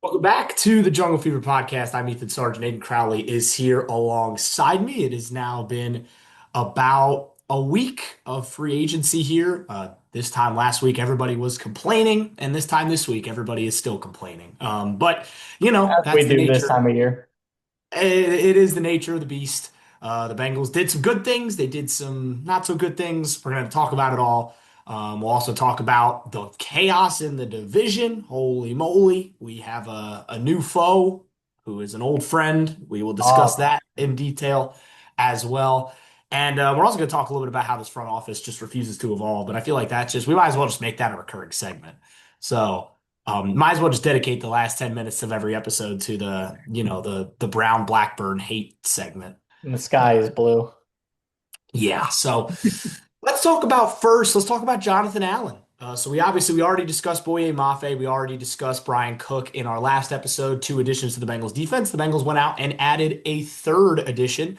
Welcome back to the Jungle Fever podcast. I'm Ethan Sargent. Aiden Crowley is here alongside me. It has now been about a week of free agency here. This time last week, everybody was complaining, and this time this week, everybody is still complaining. But As that's we the do this nature. time of year. It is the nature of the beast. The Bengals did some good things. They did some not so good things. We're going to talk about it all. We'll also talk about the chaos in the division. Holy moly. We have a new foe who is an old friend. We will discuss Oh, that in detail as well. And we're also going to talk a little bit about how this front office just refuses to evolve. But I feel like we might as well just make that a recurring segment. So. Might as well just dedicate the last 10 minutes of every episode to the Brown Blackburn hate segment. and the sky is blue. Yeah, so let's talk about Jonathan Allen. So we already discussed Boye Mafe, we already discussed Brian Cook in our last episode, two additions to the Bengals defense. The Bengals went out and added a third addition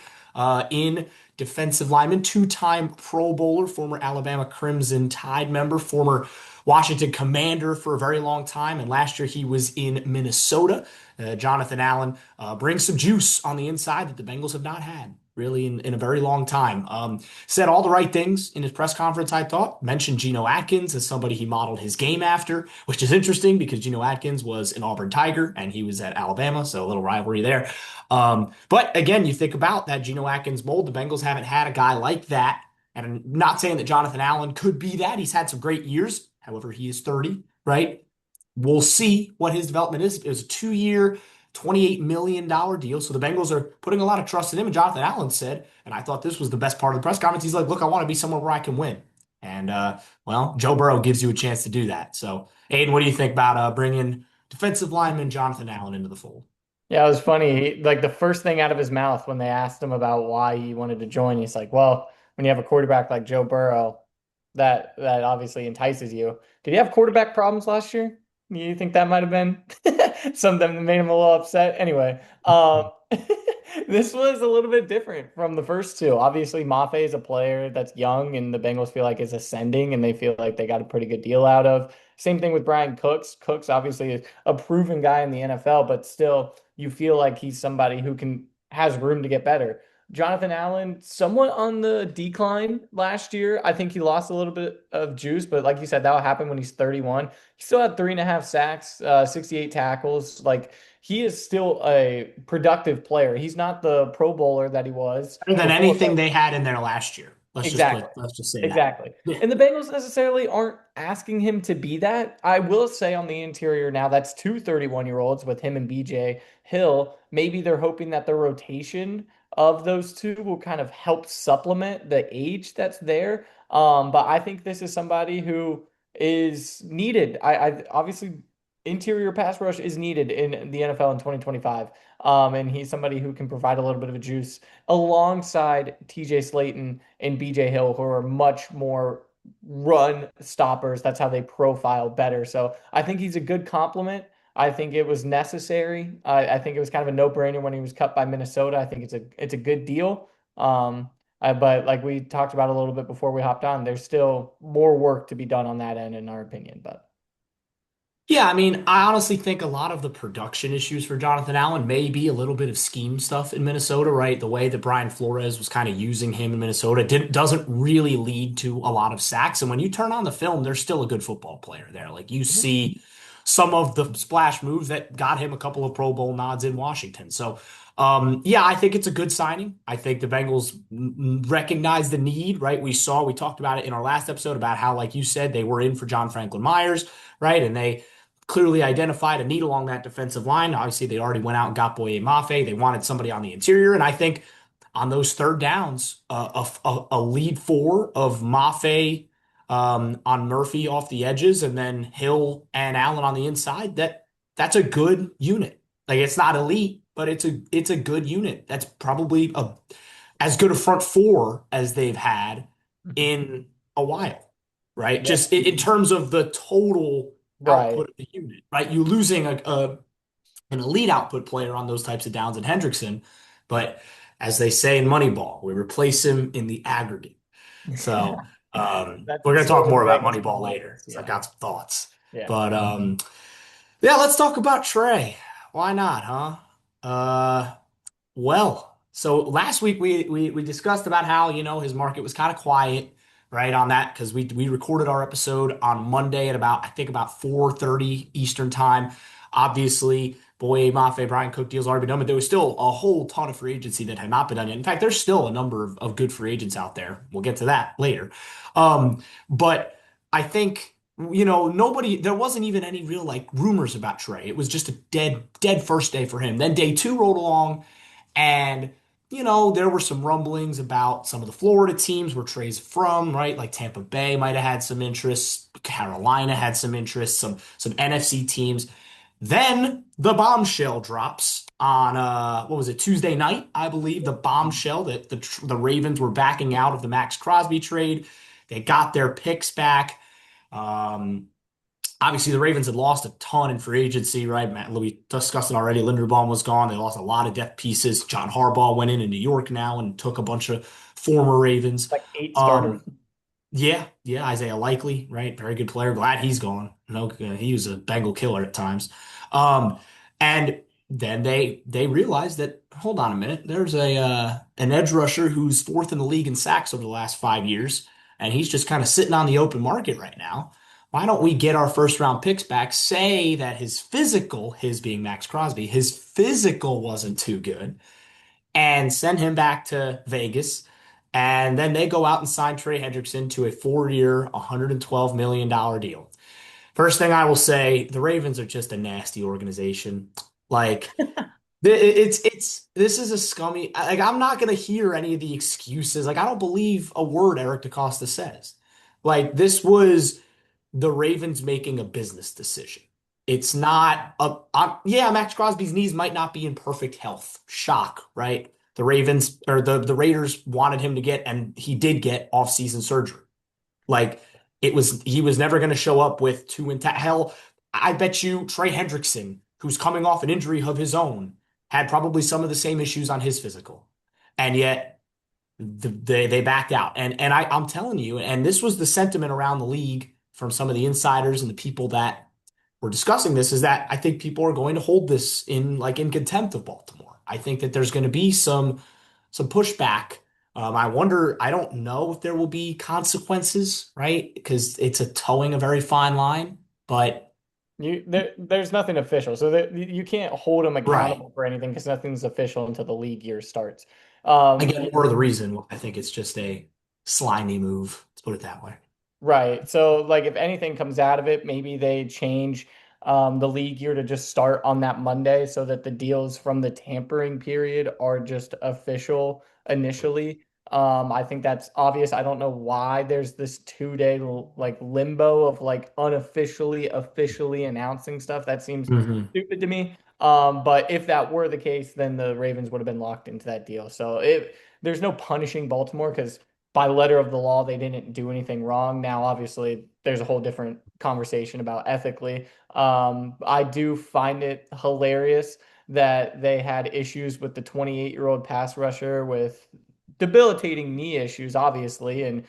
in defensive lineman, two-time Pro Bowler, former Alabama Crimson Tide member, former Washington Commander for a very long time, and last year he was in Minnesota. Jonathan Allen brings some juice on the inside that the Bengals have not had really in a very long time. Said all the right things in his press conference, I thought. Mentioned Geno Atkins as somebody he modeled his game after, which is interesting because Geno Atkins was an Auburn Tiger and he was at Alabama, so a little rivalry there. But again, you think about that Geno Atkins mold, the Bengals haven't had a guy like that. And I'm not saying that Jonathan Allen could be that. He's had some great years. However, he is 30, right? We'll see what his development is. It was a 2 year, $28 million deal. So the Bengals are putting a lot of trust in him. And Jonathan Allen said, and I thought this was the best part of the press conference, he's like, look, I want to be somewhere where I can win. And, well, Joe Burrow gives you a chance to do that. So, Aiden, what do you think about bringing defensive lineman Jonathan Allen into the fold? Yeah, it was funny. Like the first thing out of his mouth when they asked him about why he wanted to join, he's like, "Well, when you have a quarterback like Joe Burrow, that obviously entices you." Did he have quarterback problems last year? You think that might have been something that made him a little upset? Anyway, this was a little bit different from the first two. Obviously, Mafe is a player that's young, and the Bengals feel like is ascending, and they feel like they got a pretty good deal out of. Same thing with Brian Cooks. Cooks obviously is a proven guy in the NFL, but still, you feel like he's somebody who can has room to get better. Jonathan Allen, somewhat on the decline last year. I think he lost a little bit of juice, but like you said, that'll happen when he's 31. He still had 3.5 sacks, 68 tackles. Like he is still a productive player. He's not the Pro Bowler that he was Better than before. anything they had in there last year. Exactly. Let's just say that. Exactly. And the Bengals necessarily aren't asking him to be that. I will say on the interior now, that's two 31-year-olds with him and BJ Hill. Maybe they're hoping that the rotation of those two will kind of help supplement the age that's there. But I think this is somebody who is needed. I obviously interior pass rush is needed in the NFL in 2025. And he's somebody who can provide a little bit of a juice alongside TJ Slayton and BJ Hill, who are much more run stoppers. That's how they profile better. So I think he's a good compliment. I think it was necessary. I think it was kind of a no-brainer when he was cut by Minnesota. I think it's a good deal. But like we talked about a little bit before we hopped on, there's still more work to be done on that end, in our opinion. But Yeah, I mean, I honestly think a lot of the production issues for Jonathan Allen may be a little bit of scheme stuff in Minnesota, right? The way that Brian Flores was kind of using him in Minnesota doesn't really lead to a lot of sacks. And when you turn on the film, there's still a good football player there. Like you see some of the splash moves that got him a couple of Pro Bowl nods in Washington. So, yeah, I think it's a good signing. I think the Bengals recognize the need, right? We talked about it in our last episode about how, like you said, they were in for John Franklin Myers, right? And they clearly identified a need along that defensive line. Obviously, they already went out and got Boye Mafe. They wanted somebody on the interior. And I think on those third downs, a lead four of Mafe on Murphy off the edges and then Hill and Allen on the inside, that's a good unit. Like it's not elite, but it's a good unit. That's probably as good a front four as they've had in a while, right? yeah, Just in terms of the total right. output of the unit, right? You're losing an elite output player on those types of downs in Hendrickson, but as they say in Moneyball, we replace him in the aggregate. So That's we're the going to talk story of more the about Bengals front Moneyball later office. because I've Yeah. got some thoughts. Yeah. But Yeah, let's talk about Trey. Why not, huh? So last week we discussed about how, his market was kind of quiet, right, on that because we recorded our episode on Monday at about I think about 4:30 Eastern time. Obviously, Boye Mafe, Brian Cook deals already been done, but there was still a whole ton of free agency that had not been done yet. In fact, there's still a number of good free agents out there. We'll get to that later. But I think nobody, there wasn't even any real like rumors about Trey. It was just a dead first day for him. Then day two rolled along, and there were some rumblings about some of the Florida teams where Trey's from, right? Like Tampa Bay might have had some interest, Carolina had some interest, some NFC teams. Then the bombshell drops on what was it, Tuesday night, I believe, the bombshell that the Ravens were backing out of the Max Crosby trade. They got their picks back. Um, Obviously, the Ravens had lost a ton in free agency, right? We discussed it already. Linderbaum was gone. They lost a lot of depth pieces. John Harbaugh went in New York now and took a bunch of former Ravens. Like eight starters. Um, yeah, Isaiah Likely, right? Very good player. Glad he's gone. No, he was a Bengal killer at times. Um, and then they realized that hold on a minute, there's a an edge rusher who's fourth in the league in sacks over the last 5 years, and he's just kind of sitting on the open market right now. Why don't we get our first round picks back? Say that his being Max Crosby, his physical wasn't too good, and send him back to Vegas. And then they go out and sign Trey Hendrickson to a 4-year, $112 million deal. First thing I will say, the Ravens are just a nasty organization. Like, this is a scummy, like, I'm not going to hear any of the excuses. Like, I don't believe a word Eric DeCosta says. Like, this was the Ravens making a business decision. It's not yeah, Max Crosby's knees might not be in perfect health. Shock, right? The Ravens or the Raiders wanted him to get, and he did get off-season surgery. Like he was never going to show up with two intact. Hell, I bet you Trey Hendrickson, who's coming off an injury of his own, had probably some of the same issues on his physical, and yet they backed out. And I'm telling you, and this was the sentiment around the league from some of the insiders and the people that were discussing this, is that I think people are going to hold this in contempt of Baltimore. I think that there's going to be some pushback. I wonder, I don't know if there will be consequences, right? Because it's a towing a very fine line, but There's nothing official, so you can't hold them right. accountable for anything because nothing's official until the league year starts. Again, more of the reason I think it's just a slimy move. Let's put it that way. Right. So, like, if anything comes out of it, maybe they change the league year to just start on that Monday so that the deals from the tampering period are just official initially. I think that's obvious. I don't know why there's this 2 day like limbo of like unofficially, officially announcing stuff. That seems Hmm. stupid to me. But if that were the case, then the Ravens would have been locked into that deal. So there's no punishing Baltimore because by letter of the law, they didn't do anything wrong. Now, obviously, there's a whole different conversation about ethically. I do find it hilarious that they had issues with the 28-year-old pass rusher with debilitating knee issues, obviously, and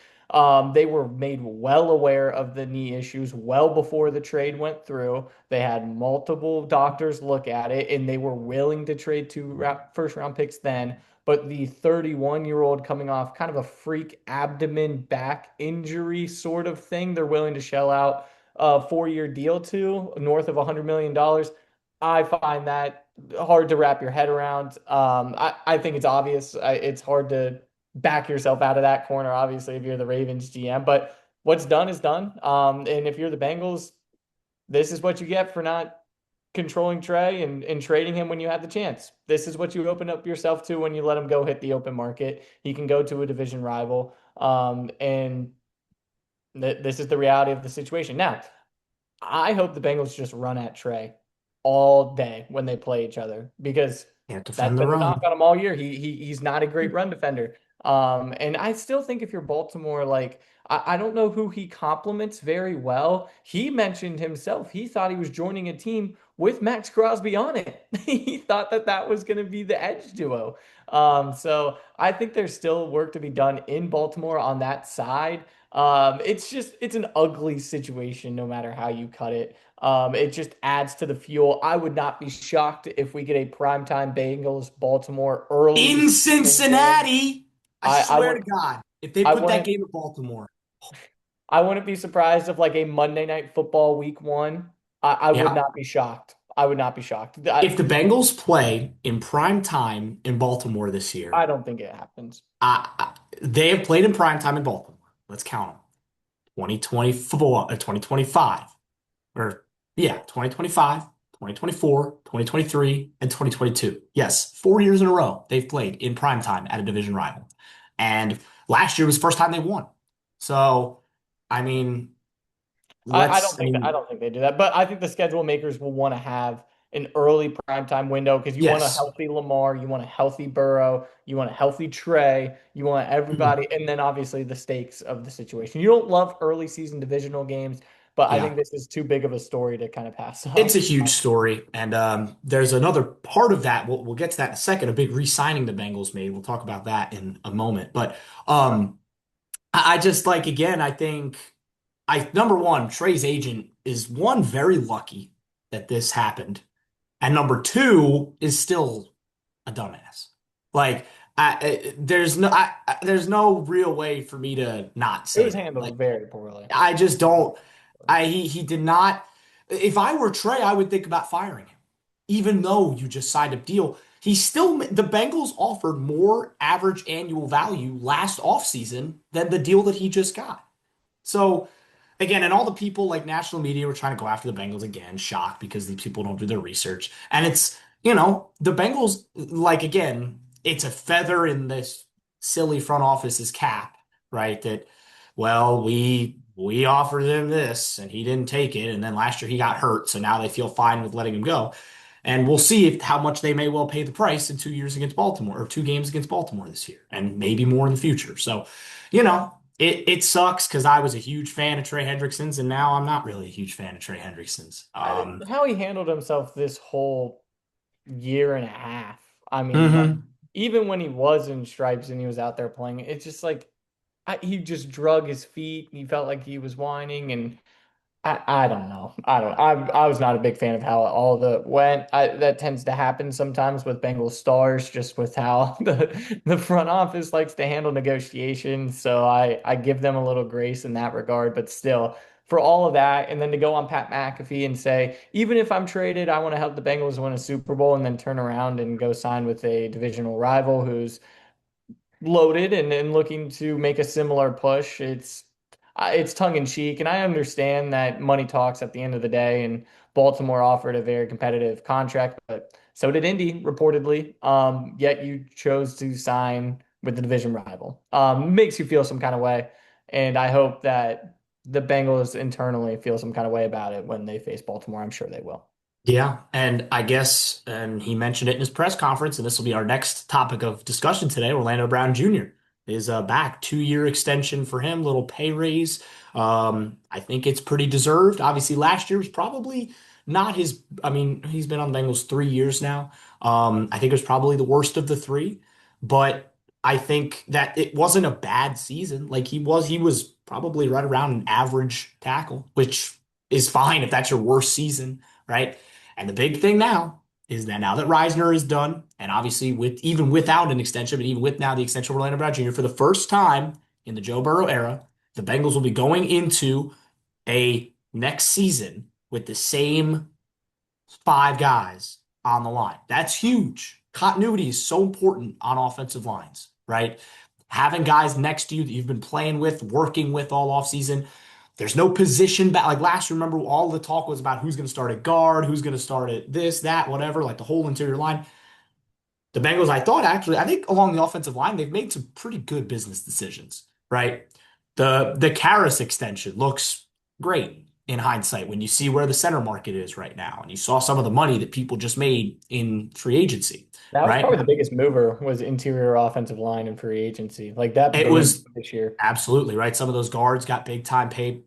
they were made well aware of the knee issues well before the trade went through. They had multiple doctors look at it, and they were willing to trade two first round picks then. But the 31-year-old coming off kind of a freak abdomen back injury sort of thing, they're willing to shell out a 4-year deal to north of $100 million. I find that hard to wrap your head around. I think it's obvious. It's hard to back yourself out of that corner, obviously, if you're the Ravens GM. But what's done is done. And if you're the Bengals, this is what you get for not controlling Trey and trading him when you had the chance. This is what you open up yourself to when you let him go hit the open market. He can go to a division rival. And this is the reality of the situation. Now, I hope the Bengals just run at Trey all day when they play each other because Can't that's defend the been the run. knock on him all year. He's not a great run defender. And I still think if you're Baltimore, like I don't know who he compliments very well. He mentioned himself. He thought he was joining a team with Max Crosby on it. He thought that that was going to be the edge duo. So I think there's still work to be done in Baltimore on that side. It's an ugly situation no matter how you cut it. It just adds to the fuel. I would not be shocked if we get a primetime Bengals Baltimore early In season game. Cincinnati. I I swear would to God, if they I put that wouldn't game in Baltimore. I wouldn't be surprised if like a Monday Night Football week one. I would Yeah. not be shocked. I would not be shocked. If the Bengals play in prime time in Baltimore this year, I don't think it happens. they have played in prime time in Baltimore. Let's count them. 2024, 2025, or yeah, 2025, 2024, 2023, and 2022. Yes, 4 years in a row they've played in prime time at a division rival. And last year was the first time they won. So, I mean, I I don't think they do that, but I think the schedule makers will want to have an early primetime window because you want a yes. healthy Lamar, you want a healthy Burrow, you want a healthy Trey, you want Mhm. everybody, and then obviously the stakes of the situation. You don't love early season divisional games, but I Yeah. think this is too big of a story to kind of pass It's a up. huge story, and there's another part of that. We'll get to that in a second. A big re-signing the Bengals made. We'll talk about that in a moment. But I just like again. I think I number one, Trey's agent is one very lucky that this happened, and number two is still a dumbass. Like there's no real way for me to not It say was that. Like handled very poorly. I just don't. He did not. If I were Trey, I would think about firing him. Even though you just signed a deal, the Bengals offered more average annual value last offseason than the deal that he just got. So again, and all the people like national media were trying to go after the Bengals again, shocked because these people don't do their research. And it's, the Bengals, like again, it's a feather in this silly front office's cap, right? That, well, we offered him this and he didn't take it. And then last year he got hurt. So now they feel fine with letting him go. And we'll see how much they may well pay the price in 2 years against Baltimore or 2 games against Baltimore this year, and maybe more in the future. So, it sucks because I was a huge fan of Trey Hendrickson's, and now I'm not really a huge fan of Trey Hendrickson's. How he handled himself this whole year and a half. I mean, like Mhm. even when he was in stripes and he was out there playing, it's just like he just drug his feet. He felt like he was whining, and I don't know. I was not a big fan of how all the went. That tends to happen sometimes with Bengals stars, just with how the front office likes to handle negotiations. So I give them a little grace in that regard, but still, for all of that, and then to go on Pat McAfee and say, even if I'm traded, I want to help the Bengals win a Super Bowl, and then turn around and go sign with a divisional rival who's loaded and looking to make a similar push. It's tongue in cheek, and I understand that money talks at the end of the day. And Baltimore offered a very competitive contract, but so did Indy, reportedly. Yet you chose to sign with the division rival. Makes you feel some kind of way, and I hope that the Bengals internally feel some kind of way about it when they face Baltimore. I'm sure they will. Yeah, and I guess, and he mentioned it in his press conference, and this will be our next topic of discussion today. Orlando Brown Jr. is back, 2 year extension for him, little pay raise. I think it's pretty deserved. Obviously, last year was probably not his. I mean, he's been on the Bengals 3 years now. I think it was probably the worst of the three, but I think that it wasn't a bad season. Like he was probably right around an average tackle, which is fine if that's your worst season, right? And the big thing now is that now that Reisner is done, and obviously with even without an extension, but even with now the extension of Orlando Brown Jr., for the first time in the Joe Burrow era, the Bengals will be going into a next season with the same five guys on the line. That's huge. Continuity is so important on offensive lines, right? Having guys next to you that you've been playing with, working with all offseason. There's no position back. Like last year, remember all the talk was about who's going to start at guard, who's going to start at this, that, whatever, like the whole interior line. The Bengals, I think along the offensive line, they've made some pretty good business decisions, right? The Karras extension looks great in hindsight when you see where the center market is right now, and you saw some of the money that people just made in free agency, That was right? probably the biggest mover was interior offensive line and free agency. Like that It boomed was this year. absolutely right. Some of those guards got big time pay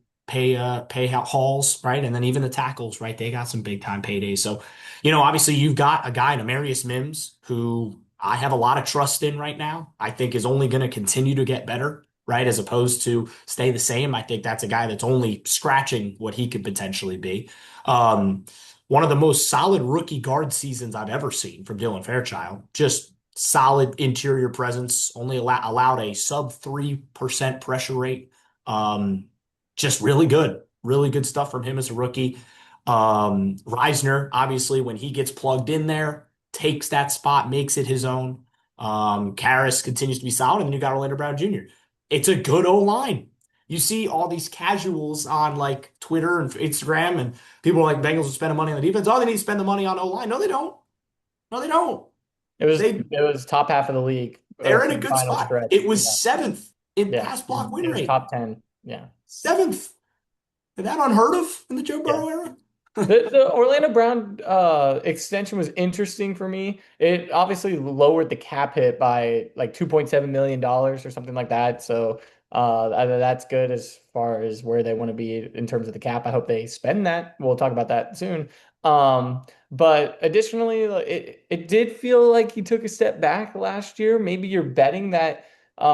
hauls, right? And then even the tackles, right? They got some big time paydays. So, obviously you've got a guy in Amarius Mims who I have a lot of trust in right now. I think is only going to continue to get better. right? As opposed to stay the same. I think that's a guy that's only scratching what he could potentially be. Um, One of the most solid rookie guard seasons I've ever seen from Dylan Fairchild. Just solid interior presence, only allowed a sub 3% pressure rate. Um, just really good stuff from him as a rookie. Reisner, obviously, when he gets plugged in there, takes that spot, makes it his own. Karras continues to be solid, and then you got Orlando Brown Jr. It's a good O line. You see all these casuals on like Twitter and Instagram, and people are like Bengals are spending money on the defense. Oh, they need to spend the money on O line. No, they don't. No, they don't. They It was top half of the league they're in for a the good final spot. stretch. It was Yeah. seventh in Yeah. pass block win It was rate. top 10. Yeah. Seventh. Is that unheard of in the Joe Yeah. Burrow era? The Orlando Brown extension was interesting for me. It obviously lowered the cap hit by like $2.7 million or something like that. So that's good as far as where they want to be in terms of the cap. I hope they spend that. We'll talk about that soon. But additionally, like, it did feel like he took a step back last year. Maybe you're betting that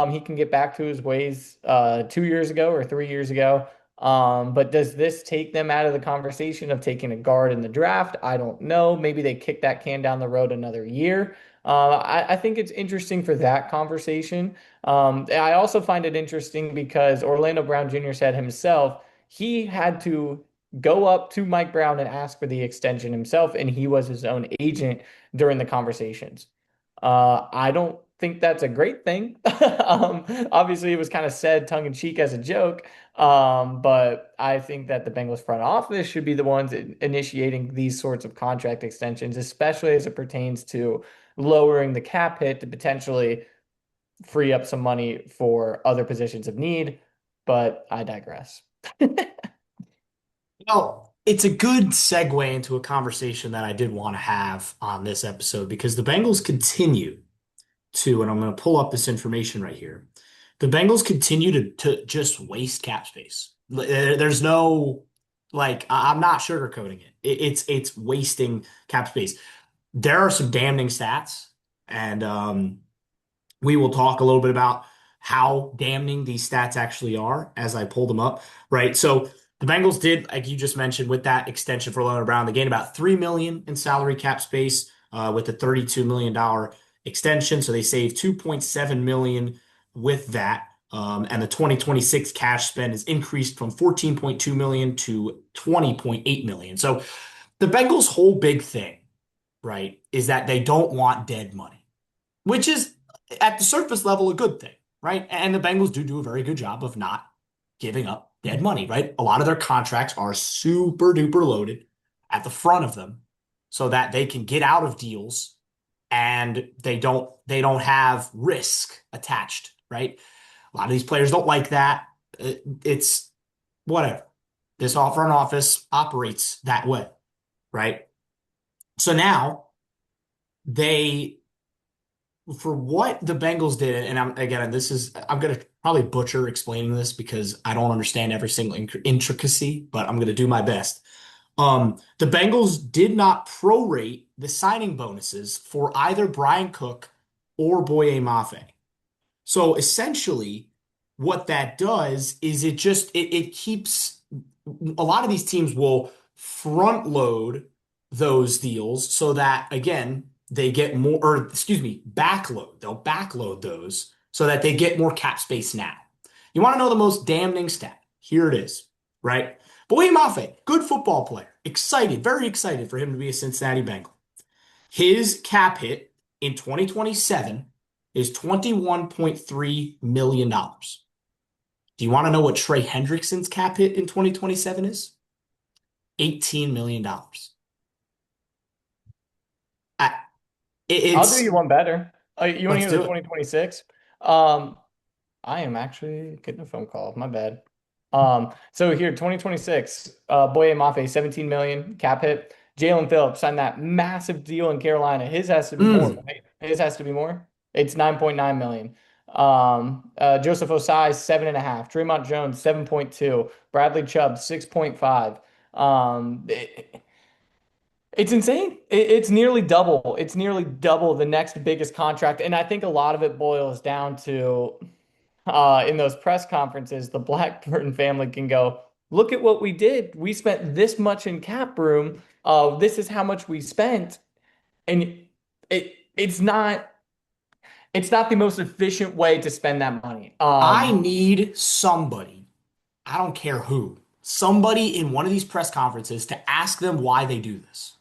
he can get back to his ways 2 years ago or 3 years ago. But does this take them out of the conversation of taking a guard in the draft? I don't know. Maybe they kick that can down the road another year. I think it's interesting for that conversation. I also find it interesting because Orlando Brown Jr. said himself he had to go up to Mike Brown and ask for the extension himself, and he was his own agent during the conversations. I don't think that's a great thing. Obviously, it was kind of said tongue in cheek as a joke. But I think that the Bengals front office should be the ones initiating these sorts of contract extensions, especially as it pertains to lowering the cap hit to potentially free up some money for other positions of need. But I digress. Well, it's a good segue into a conversation that I did want to have on this episode because the Bengals continue to, and I'm going to pull up this information right here. The Bengals continue to just waste cap space. There's no like I'm not sugarcoating it. It's wasting cap space. There are some damning stats, and we will talk a little bit about how damning these stats actually are as I pull them up, right? So the Bengals did, like you just mentioned, with that extension for Leonard Brown, they gained about 3 million in salary cap space with a $32 million extension. So they saved 2.7 million with that. And the 2026 cash spend is increased from 14.2 million to 20.8 million. So the Bengals' whole big thing, right, is that they don't want dead money, which is at the surface level a good thing, right? And the Bengals do a very good job of not giving up dead money, right? A lot of their contracts are super duper loaded at the front of them so that they can get out of deals and they don't have risk attached, right? A lot of these players don't like that. It's whatever. This front office operates that way, right? So now they for what the Bengals did, and I'm gonna probably butcher explaining this because I don't understand every single intricacy, but I'm gonna do my best. The Bengals did not prorate the signing bonuses for either Brian Cook or Boye Mafe. So essentially, what that does is it keeps a lot of these teams will front load those deals so that again they get more or excuse me backload they'll backload those so that they get more cap space now. You want to know the most damning stat? Here it is, right? Boye Mafe, good football player, excited, very excited for him to be a Cincinnati Bengal. His cap hit in 2027 is $21.3 million. Do you want to know what Trey Hendrickson's cap hit in 2027 is? $18 million. I, I'll do you it's one better. You want to let's hear the do it. 2026? I am actually getting a phone call. My bad. So here, 2026, Boye Mafe, 17 million cap hit. Jalen Phillips signed that massive deal in Carolina. His has to be more, Mm. right? His has to be more. It's 9.9 million. Joseph Osai, 7.5. Draymond Jones, 7.2. Bradley Chubb, 6.5. It's insane. It's nearly double. It's nearly double the next biggest contract. And I think a lot of it boils down to in those press conferences, the Blackburn family can go, look at what we did. We spent this much in cap room. This is how much we spent. And it's not the most efficient way to spend that money. I need somebody, I don't care who, somebody in one of these press conferences to ask them why they do this.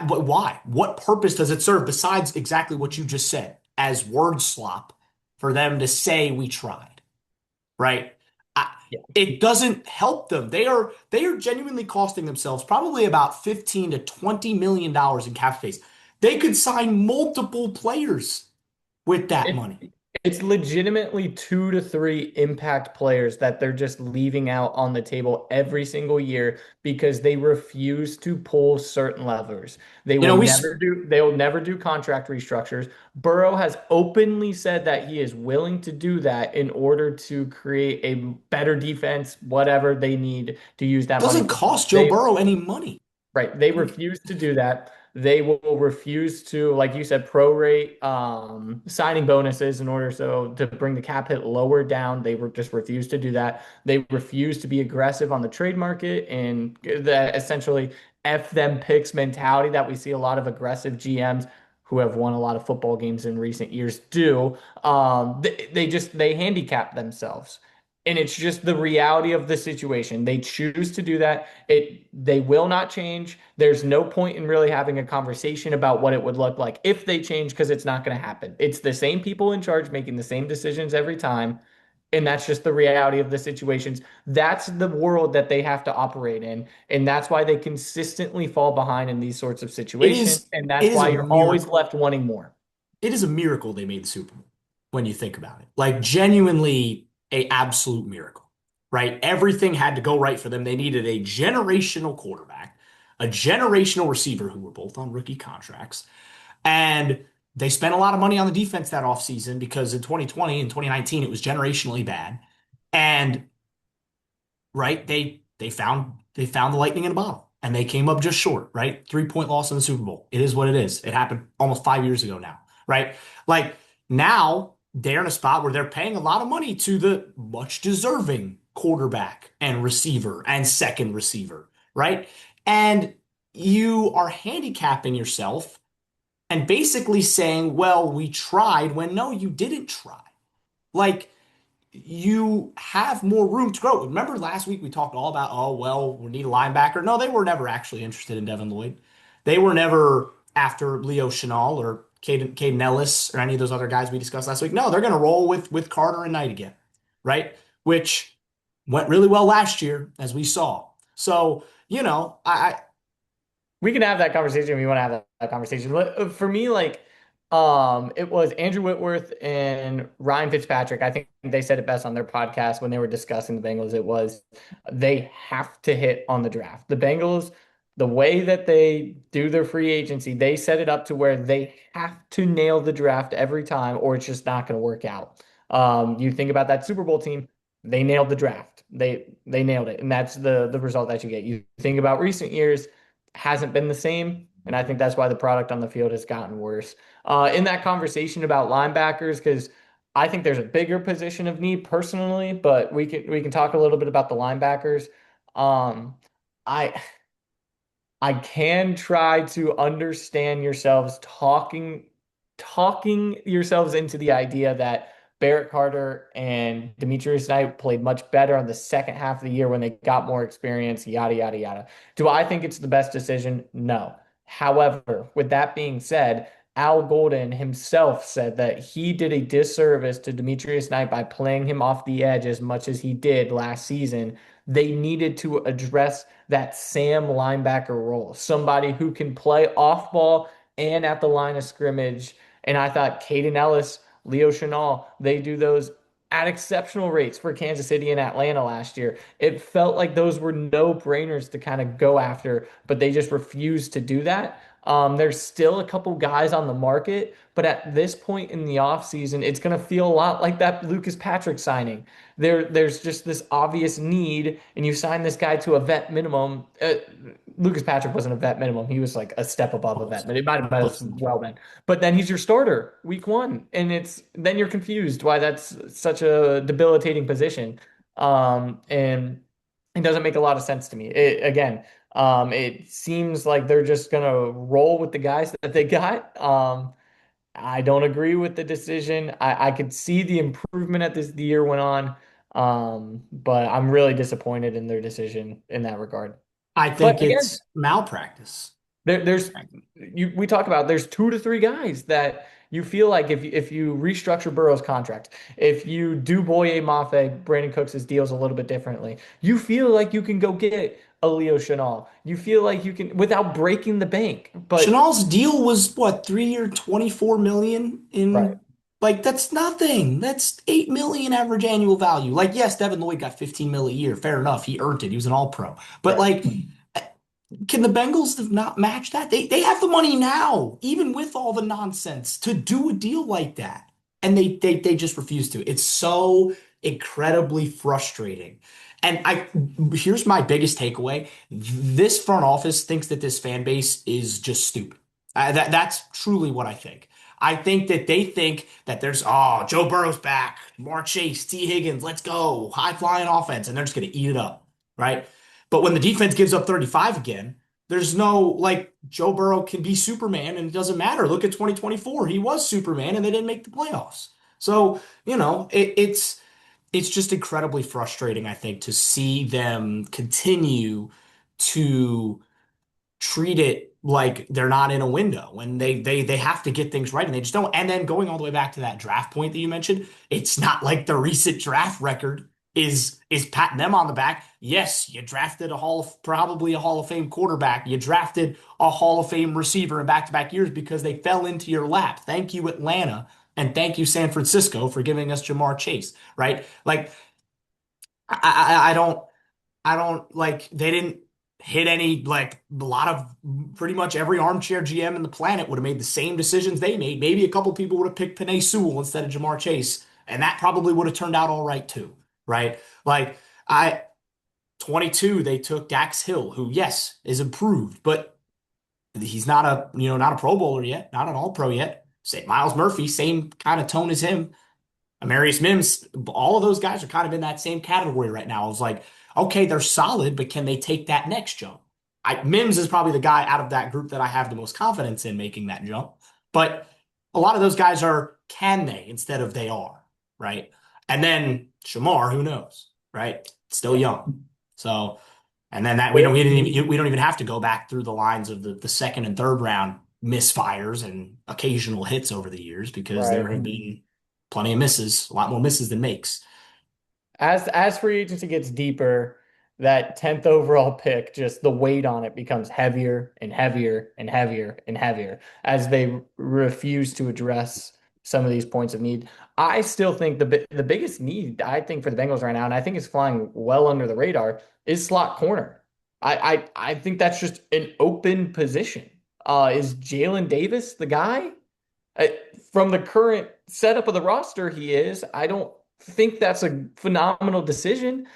But why? What purpose does it serve besides exactly what you just said as word slop for them to say we tried, right? I, it doesn't help them. They are genuinely costing themselves probably about 15 to 20 million dollars in cap space. They could sign multiple players with that It, money. it's legitimately 2 to 3 impact players that they're just leaving out on the table every single year because they refuse to pull certain levers. You know, They will never do contract restructures. Burrow has openly said that he is willing to do that in order to create a better defense, whatever they need to use that money doesn't for. cost Joe They Burrow any money. Right. They Like, refuse to do that. They will refuse to, like you said, prorate signing bonuses in order to bring the cap hit lower down. They just refuse to do that. They refuse to be aggressive on the trade market and that essentially F them picks mentality that we see a lot of aggressive GMs who have won a lot of football games in recent years do. They handicap themselves. And it's just the reality of the situation. They choose to do that. They will not change. There's no point in really having a conversation about what it would look like if they change because it's not going to happen. It's the same people in charge making the same decisions every time. And that's just the reality of the situations. That's the world that they have to operate in. And that's why they consistently fall behind in these sorts of it situations. is And it that's is why a you're always miracle. left wanting more. It is a miracle they made the Super Bowl when you think about it. Like genuinely a absolute miracle, right? Everything had to go right for them. They needed a generational quarterback, a generational receiver who were both on rookie contracts, and they spent a lot of money on the defense that offseason because in 2020 and 2019 it was generationally bad. And right? They found the lightning in a bottle and they came up just short, right? 3 point loss in the Super Bowl. It is what it is. It happened almost 5 years ago now, right? Like now they're in a spot where they're paying a lot of money to the much deserving quarterback and receiver and second receiver, right? And you are handicapping yourself and basically saying, well, we tried when no, you didn't try. Like you have more room to grow. Remember last week we talked all about, oh, well, we need a linebacker. No, they were never actually interested in Devin Lloyd. They were never after Leo Chenal or Caden Ellis or any of those other guys we discussed last week. No, they're going to roll with Carter and Knight again, right? Which went really well last year, as we saw. So, We can have that conversation if you want to have that conversation. For me, like, it was Andrew Whitworth and Ryan Fitzpatrick. I think they said it best on their podcast when they were discussing the Bengals. It was they have to hit on the draft. The Bengals, the way that they do their free agency, they set it up to where they have to nail the draft every time, or it's just not going to work out. You think about that Super Bowl team, they nailed the draft. They nailed it, and that's the result that you get. You think about recent years hasn't been the same. And I think that's why the product on the field has gotten worse. In that conversation about linebackers, because I think there's a bigger position of need personally, but we can talk a little bit about the linebackers. Um, I I can try to understand yourselves talking yourselves into the idea that Barrett Carter and Demetrius Knight played much better on the second half of the year when they got more experience, yada yada yada. Do I think it's the best decision? No. However, with that being said, Al Golden himself said that he did a disservice to Demetrius Knight by playing him off the edge as much as he did last season. They needed to address that Sam linebacker role, somebody who can play off ball and at the line of scrimmage. And I thought Caden Ellis, Leo Chenal, they do those at exceptional rates for Kansas City and Atlanta last year. It felt like those were no brainers to kind of go after, but they just refused to do that. There's still a couple guys on the market, but at this point in the offseason, it's going to feel a lot like that Lucas Patrick signing. There's just this obvious need, and you sign this guy to a vet minimum. Lucas Patrick wasn't a vet minimum. He was like a step above a vet, Close. but it might have Close as enough. well been. But then he's your starter week one, and it's then you're confused why that's such a debilitating position. And it doesn't make a lot of sense to me. It seems like they're just gonna roll with the guys that they got. I don't agree with the decision. I could see the improvement as the year went on, but I'm really disappointed in their decision in that regard. I But think again, it's malpractice. there's we talk about there's 2 to 3 guys that you feel like if you restructure Burrow's contract, if you do Boye Mafe, Brandon Cooks' deals a little bit differently, you feel like you can go get a Leo Chenal. You feel like you can without breaking the bank. But Chanel's deal was what, 3 year, 24 million right, in like that's nothing. That's 8 million average annual value. Like, yes, Devin Lloyd got 15 mil a year. Fair enough. He earned it. He was an all pro. But right. like, can the Bengals have not matched that? They have the money now, even with all the nonsense, to do a deal like that. And they just refuse to. It's so incredibly frustrating. And I here's my biggest takeaway. This front office thinks that this fan base is just stupid. That's truly what I think. I think that they think that there's, oh, Joe Burrow's back, Mark Chase, T. Higgins, let's go, high flying offense, and they're just gonna eat it up, right? But when the defense gives up 35 again, there's no like Joe Burrow can be Superman and it doesn't matter. Look at 2024. He was Superman and they didn't make the playoffs. So, it's just incredibly frustrating, I think, to see them continue to treat it like they're not in a window when they have to get things right and they just don't. And then going all the way back to that draft point that you mentioned, it's not like the recent draft record is patting them on the back. Yes, you drafted probably a Hall of Fame quarterback. You drafted a Hall of Fame receiver in back-to-back years because they fell into your lap. Thank you, Atlanta, and thank you, San Francisco, for giving us Jamar Chase, right? Like I don't like they didn't hit any like a lot of pretty much every armchair GM in the planet would have made the same decisions they made. Maybe a couple people would have picked Penei Sewell instead of Jamar Chase, and that probably would have turned out all right too, right? Like I 22, they took Dax Hill, who yes is improved, but he's not not a Pro Bowler yet, not an All Pro yet. Say Miles Murphy, same kind of tone as him. Amarius Mims, all of those guys are kind of in that same category right now. I was like, okay, they're solid, but can they take that next jump? Mims is probably the guy out of that group that I have the most confidence in making that jump. But a lot of those guys are can they instead of they are, right? And then Shamar, who knows, right? Still Yeah. young. So, and then that It- we don't even have to go back through the lines of the second and third round misfires and occasional hits over the years because right. there have been plenty of misses, a lot more misses than makes. As free agency gets deeper, that 10th overall pick, just the weight on it becomes heavier and heavier and heavier and heavier as they refuse to address some of these points of need. I still think the biggest need I think for the Bengals right now, and I think it's flying well under the radar, is slot corner. I think that's just an open position. Is Jalen Davis the guy? Uh, from the current setup of the roster, he is. I don't think that's a phenomenal decision.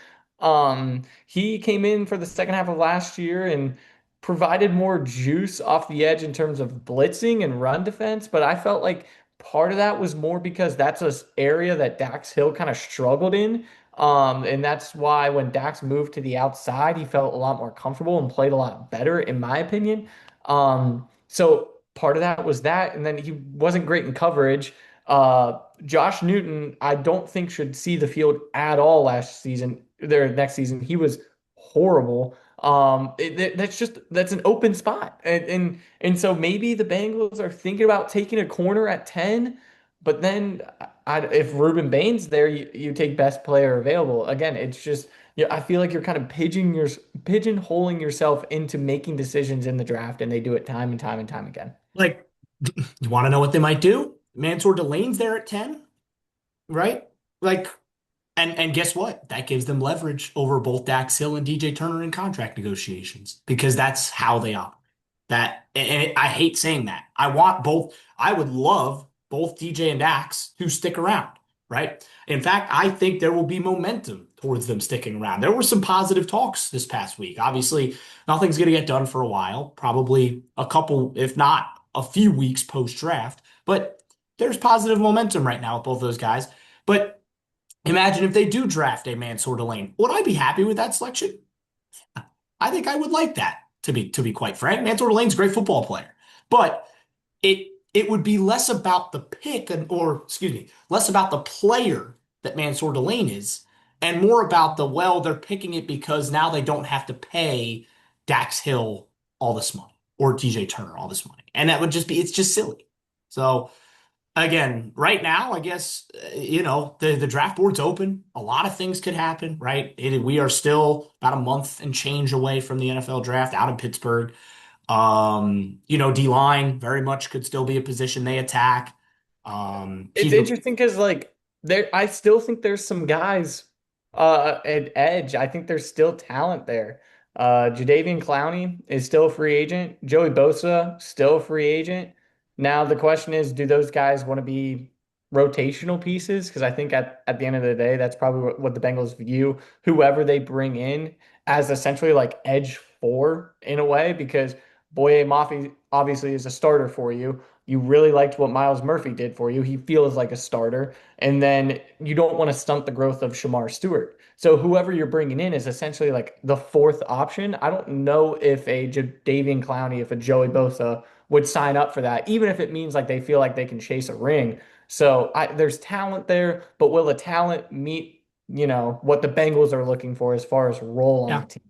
He came in for the second half of last year and provided more juice off the edge in terms of blitzing and run defense, but I felt like part of that was more because that's an area that Dax Hill kind of struggled in. And that's why when Dax moved to the outside, he felt a lot more comfortable and played a lot better, in my opinion. So part of that was that, and then he wasn't great in coverage. Josh Newton, I don't think should see the field at all last season. Their next season, he was horrible. That's an open spot, and so maybe the Bengals are thinking about taking a corner at 10, but then if Ruben Bain's there, you take best player available. Again, it's just yeah, I feel like you're kind of pigeonholing yourself into making decisions in the draft, and they do it time and time and time again. Like, you want to know what they might do? Mansour Delane's there at 10, right? Like, and guess what? That gives them leverage over both Dax Hill and DJ Turner in contract negotiations because that's how they operate. I hate saying that. I want both. I would love both DJ and Dax to stick around, right? In fact, I think there will be momentum towards them sticking around. There were some positive talks this past week. Obviously, nothing's going to get done for a while, probably a couple, if not a few weeks post draft, but there's positive momentum right now with both those guys. But imagine if they do draft a Mansour Delane. Would I be happy with that selection? I think I would like that, to be quite frank. Mansour Lane's a great football player, but it would be less about the pick or excuse me, less about the player that Mansour Delane is, and more about they're picking it because now they don't have to pay Dax Hill all this money or TJ Turner all this money, and that would just be it's just silly. So again, right now, I guess the draft board's open. A lot of things could happen, right? We are still about a month and change away from the NFL draft out in Pittsburgh. D line very much could still be a position they attack. It's Peter, interesting because I still think there's some guys at edge. I think there's still talent there. Jadeveon Clowney is still a free agent. Joey Bosa still a free agent. Now the question is, do those guys want to be rotational pieces? Because I think at the end of the day, that's probably what the Bengals view whoever they bring in as essentially like edge four in a way, because Boye Mafe obviously is a starter for you. You really liked what Miles Murphy did for you. He feels like a starter. And then you don't want to stunt the growth of Shamar Stewart. So whoever you're bringing in is essentially like the fourth option. I don't know if a Davian Clowney, if a Joey Bosa would sign up for that, even if it means like they feel like they can chase a ring. So there's talent there, but will the talent meet, what the Bengals are looking for as far as role on the yeah. team?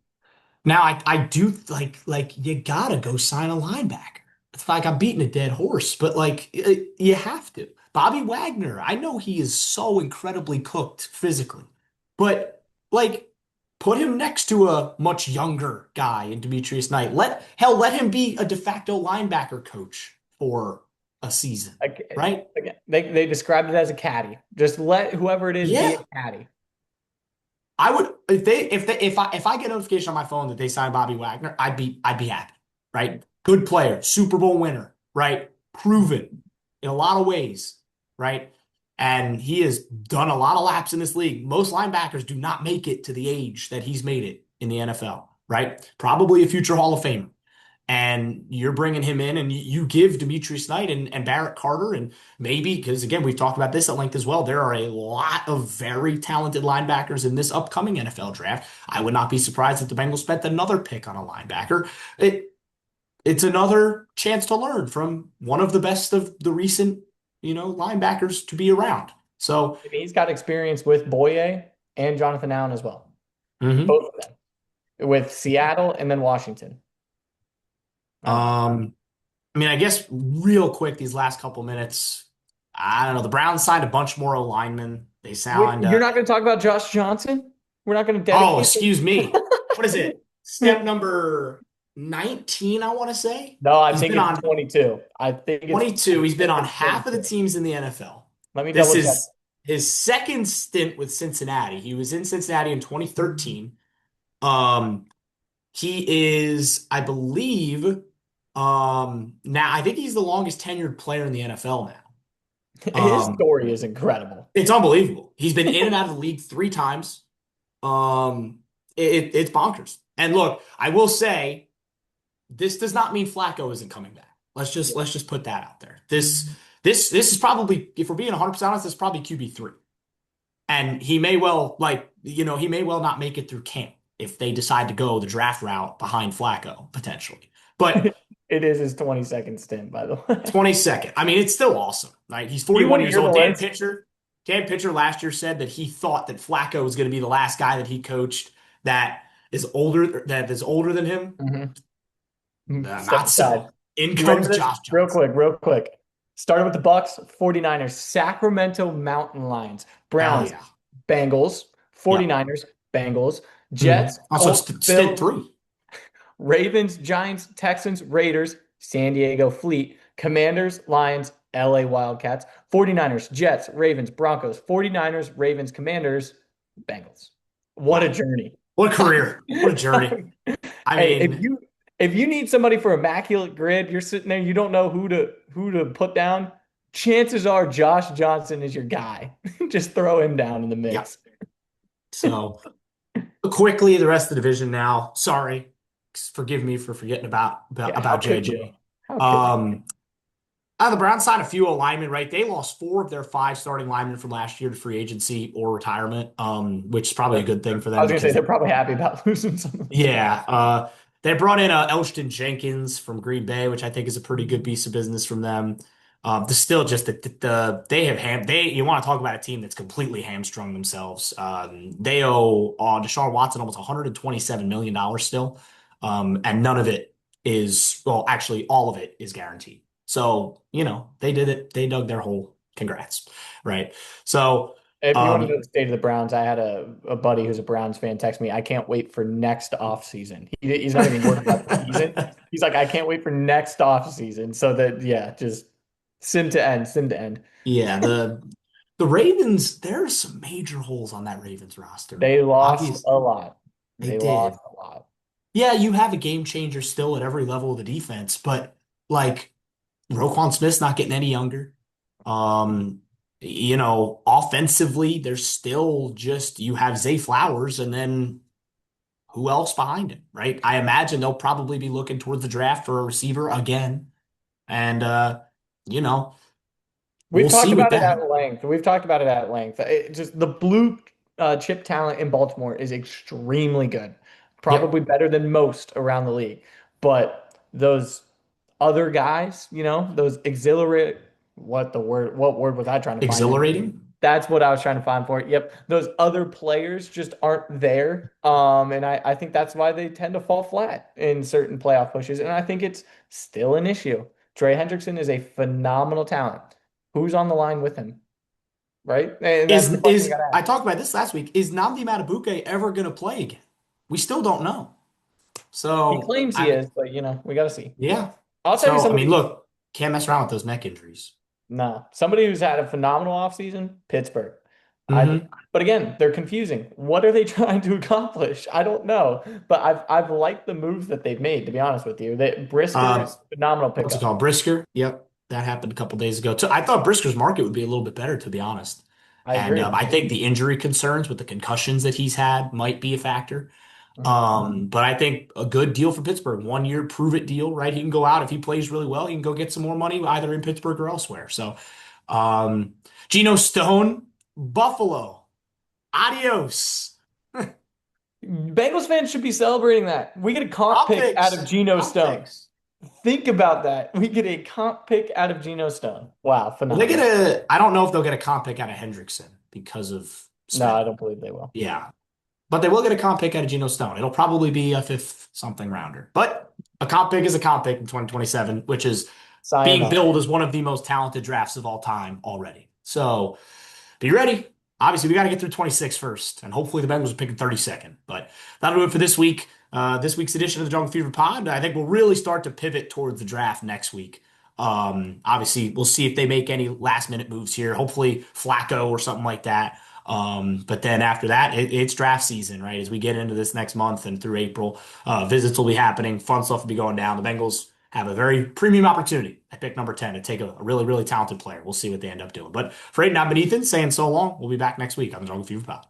Now I do like you gotta go sign a linebacker. It's like I'm beating a dead horse, but like you have to. Bobby Wagner, I know he is so incredibly cooked physically, but like put him next to a much younger guy in Demetrius Knight. Let him be a de facto linebacker coach for a season, Like, right? again, they described it as a caddy. Just let whoever it is be a Yeah. caddy. I would if I get notification on my phone that they signed Bobby Wagner, I'd be happy, right? Good player, Super Bowl winner, right? Proven in a lot of ways, right? And he has done a lot of laps in this league. Most linebackers do not make it to the age that he's made it in the NFL, right? Probably a future Hall of Famer. And you're bringing him in and you give Demetrius Knight and Barrett Carter and maybe, because again, we've talked about this at length as well. There are a lot of very talented linebackers in this upcoming NFL draft. I would not be surprised if the Bengals spent another pick on a linebacker. It's another chance to learn from one of the best of the recent, linebackers to be around. So, I mean, he's got experience with Boye and Jonathan Allen as well. mhm. Both of them with Seattle and then Washington. Uh, um, I mean, I guess real quick, these last couple minutes, I don't know. The Browns signed a bunch more O linemen. They signed, You're not going to talk about Josh Johnson? We're not going to oh, dedicate excuse me. What is it? this? Step number 19, I want to say. No, I He's think been it's on 22. I think it's 22. He's I been think on it's half of the 22. teams in the NFL. Let me This double check. is his second stint with Cincinnati. He was in Cincinnati in 2013. Um, he is, I believe, now I think he's the longest tenured player in the NFL now. His story is incredible. It's unbelievable. He's been in and out of the league 3 times. Um, it's bonkers. And look, I will say this does not mean Flacco isn't coming back. Let's just put that out there. This is probably, if we're being 100% honest, this is probably QB3. And he may well he may well not make it through camp if they decide to go the draft route behind Flacco potentially. But It is his 22nd stint, by the way. 22nd. I mean, it's still awesome, right? He's Do you 41 want to years hear the old. list? Dan Pitcher last year said that he thought that Flacco was going to be the last guy that he coached that is older than him. Step Not aside. so. In You ready comes for this? Josh Johnson. Real quick. Starting with the Bucks, 49ers, Sacramento Mountain Lions, Hell Browns, yeah. Bengals, Yep. 49ers, Bengals, Hmm. Jets, Also, Colts, stint Bills, three. Ravens, Giants, Texans, Raiders, San Diego Fleet, Commanders, Lions, LA Wildcats, 49ers, Jets, Ravens, Broncos, 49ers, Ravens, Commanders, Bengals. What a Wow. journey. What a career. What a journey. I Hey, if mean, you if you need somebody for immaculate grid, you're sitting there, you don't know who to put down. Chances are Josh Johnson is your guy. Just throw him down in the Yeah. mix. So quickly, the rest of the division now. Sorry, forgive me for forgetting Yeah, how about could you? JJ. How could you? Um, the Browns signed a few alignment, right? They lost four of their five starting linemen from last year to free agency or retirement, which is probably a good thing for I them was gonna say because they're probably happy about losing some of those guys. yeah, they brought in Elshton Jenkins from Green Bay, which I think is a pretty good piece of business from them. The still just they have they you want to talk about a team that's completely hamstrung themselves. They owe Deshaun Watson almost $127 million still, and none of it is well, actually all of it is guaranteed. So they did it. They dug their hole. Congrats, right? So. If you want to know Um, the state of the Browns, I had a buddy who's a Browns fan text me. I can't wait for next off season. He's not even worried about the season. He's like, I can't wait for next off season. So that yeah, just sim to end, sim to end. Yeah, the Ravens, there's some major holes on that Ravens roster. They lost Obvious, a lot. they They did. lost a lot. Yeah, you have a game changer still at every level of the defense, but like Roquan Smith's not getting any younger. Um, offensively, there's still just you have Zay Flowers and then who else behind him, right? I imagine they'll probably be looking towards the draft for a receiver again. And you know, We've we'll talked see with about it that. at length. We've talked about it at length. Just the blue chip talent in Baltimore is extremely good, Yep. probably better than most around the league. But those other guys, those exhilarate, what word was I trying to find there? Exhilarating. That's what I was trying to find for it. Yep. Those other players just aren't there. And I think that's why they tend to fall flat in certain playoff pushes. And I think it's still an issue. Trey Hendrickson is a phenomenal talent. Who's on the line with him? Right? And that's the question you Is gotta I ask. talked about this last week? Is Nnamdi Madubuike ever going to play again? We still don't know. He So claims he I mean, is, but we gotta see. yeah. I'll tell you So I mean, somebody. look, can't mess around with those neck injuries. No, somebody who's had a phenomenal offseason, Pittsburgh. I, Hmm. but again, they're confusing. What are they trying to accomplish? I don't know. But I've liked the moves that they've made, to be honest with you. That Brisker Uh, is a phenomenal what's it pickup. called? Brisker. Yep, that happened a couple days ago. So I thought Brisker's market would be a little bit better, to be honest. I And agree. I think the injury concerns with the concussions that he's had might be a factor. Mhm. But I think a good deal for Pittsburgh, 1 year prove it deal, right? He can go out if he plays really well, he can go get some more money either in Pittsburgh or elsewhere. So, um, Geno Stone, Buffalo, adios. Bengals fans should be celebrating that. We get a comp Comp pick out of picks, Geno comp Stone. picks. Think about that. We get a comp pick out of Geno Stone. Wow, Well, they get phenomenal. I don't know if they'll get a comp pick out of Hendrickson because of No, I spending. don't believe they will. Yeah. But they will get a comp pick out of Geno Stone. It'll probably be a fifth something rounder. But a comp pick is a comp pick in 2027, which is being Sayonara. billed as one of the most talented drafts of all time already. So be ready. Obviously, we got to get through 26 first, and hopefully the Bengals are picking 32nd. But that'll do it for this week. This week's edition of the Jungle Fever Pod. I think we'll really start to pivot towards the draft next week. Obviously, we'll see if they make any last minute moves here. Hopefully, Flacco or something like that. But then after that, it's draft season, right? As we get into this next month and through April, visits will be happening. Fun stuff will be going down. The Bengals have a very premium opportunity at pick number 10 to take a really, really talented player. We'll see what they end up doing. But for Aiden, I've been Ethan saying so long. We'll be back next week on the Jungle Fever Pod.